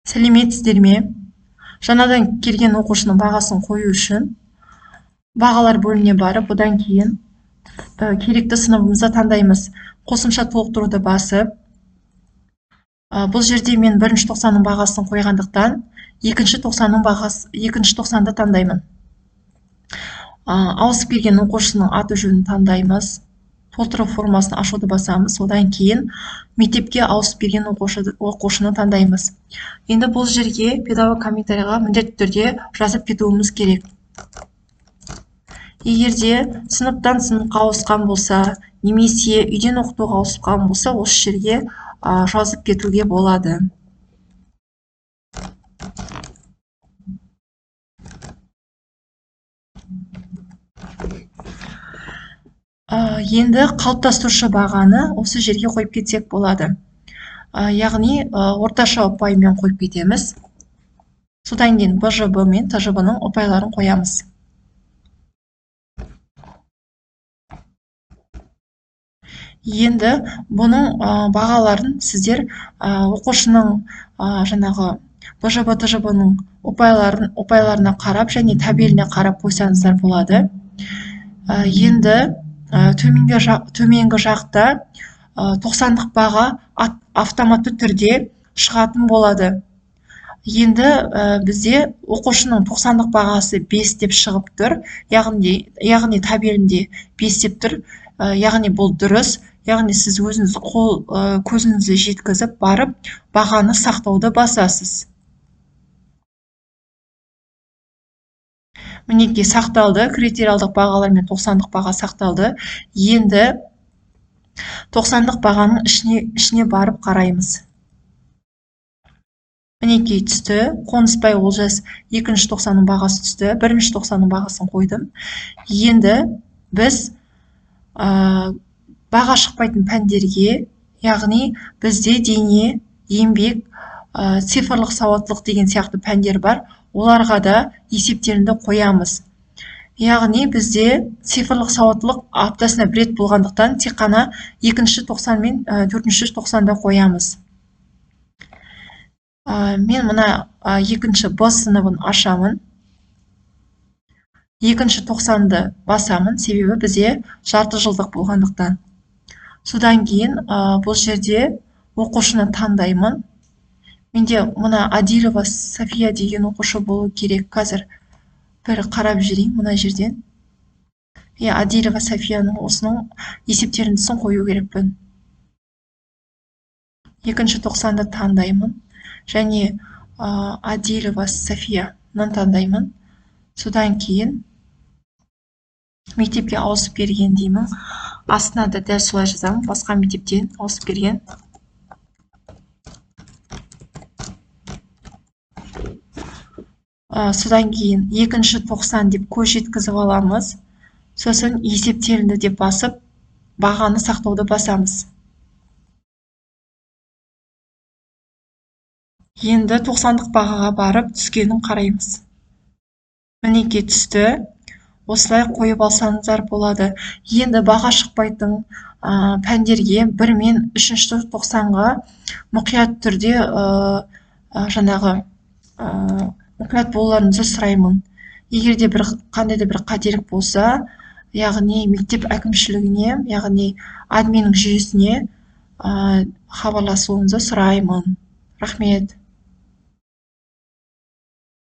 Сәлеметсіздер ме? Жаңадан келген оқушының бағасын қою үшін бағалар бөліміне барып, одан кейін керекті сыныбымызды таңдаймыз. Қосымша толықтыруды басып, бұл жерде мен бірінші тоқсанның бағасын қойғандықтан, екінші тоқсанды таңдаймын. Ауысып келген оқушының аты жөнін таңдаймыз. Толтыру формасын ашуды басамыз. Одан кейін мектепке ауысып келген оқушыны таңдаймыз. Енді бұл жерге педагог комментарийға міндетті түрде жазып кетуіміз керек. Егерде сыныптан сыныпқа ауысқан болса, немесе үйден оқытуға ауысқан болса, осы жерге жазып кетуге болады. Енді қалыптастырушы бағаны осы жерге қойып кетсек болады. Яғни орташа ұпаймен қойып кетеміз. Содан кейін БЖБ мен ТЖБ-ның ұпайларын қоямыз. Енді бұның бағаларын сіздер оқушының жаңағы БЖБ ТЖБ-ның ұпайларына қарап және табеліне қарап қойсаңыздар болады. Енді төменгі жақта 90-дық баға автоматты түрде шығатын болады. Енді бізде оқушының 90-дық бағасы 5 деп шығып тұр, яғни табелінде 5 деп тұр, яғни бұл дұрыс, яғни сіз өзіңіз көзіңізді жеткізіп барып бағаны сақтауды басасыз. Мінекей сақталды, критериалдық бағалар мен 90-дық баға сақталды. Енді 90-дық бағаның ішіне барып қараймыз. Мінекей түсті, Қонысбай Олжас екінші 90-ның бағасы түсті, бірінші 90-ның бағасын қойдым. Енді біз баға шықпайтын пәндерге, яғни бізде дене, еңбек, цифрлық сауаттылық деген сияқты пәндер бар, оларға да есептерінді қоямыз. Яғни бізде цифрлық сауаттылық аптасына бір рет болғандықтан тек қана екінші 90 мен төртінші 90-да қоямыз. Мен мына екінші Б сыныбын ашамын. Екінші 90-ды басамын, себебі бізде жарты жылдық болғандықтан. Содан кейін бұл жерде оқушыны таңдаймын. Менде мына Адилова София деген оқушы болу керек. Қазір бір қарап жүрейін мына жерден. Адилова Софияның осының есептеріндісін қою керекпін. Екінші 90-ды таңдаймын. Және Адилова Софияны таңдаймын. Содан кейін мектепке ауысып келген деймін. Астына да дәл солай жазамын. Басқа мектептен ауысып келген. Содан кейін екінші 90 деп көз жеткізіп аламыз. Сосын есептерінді деп басып, бағаны сақтауды басамыз. Енді 90-дық бағаға барып түскенін қараймыз. Мінекей түсті. Осылай қойып алсаңыздар болады. Енді баға шықпайтын пәндерге 1 мен 3-ші 90-ға мұқият түрде мұқият болуларыңызды сұраймын. Егерде қандай да бір қателік болса, яғни мектеп әкімшілігіне, яғни админнің жүйесіне хабарласуыңызды сұраймын. Рахмет.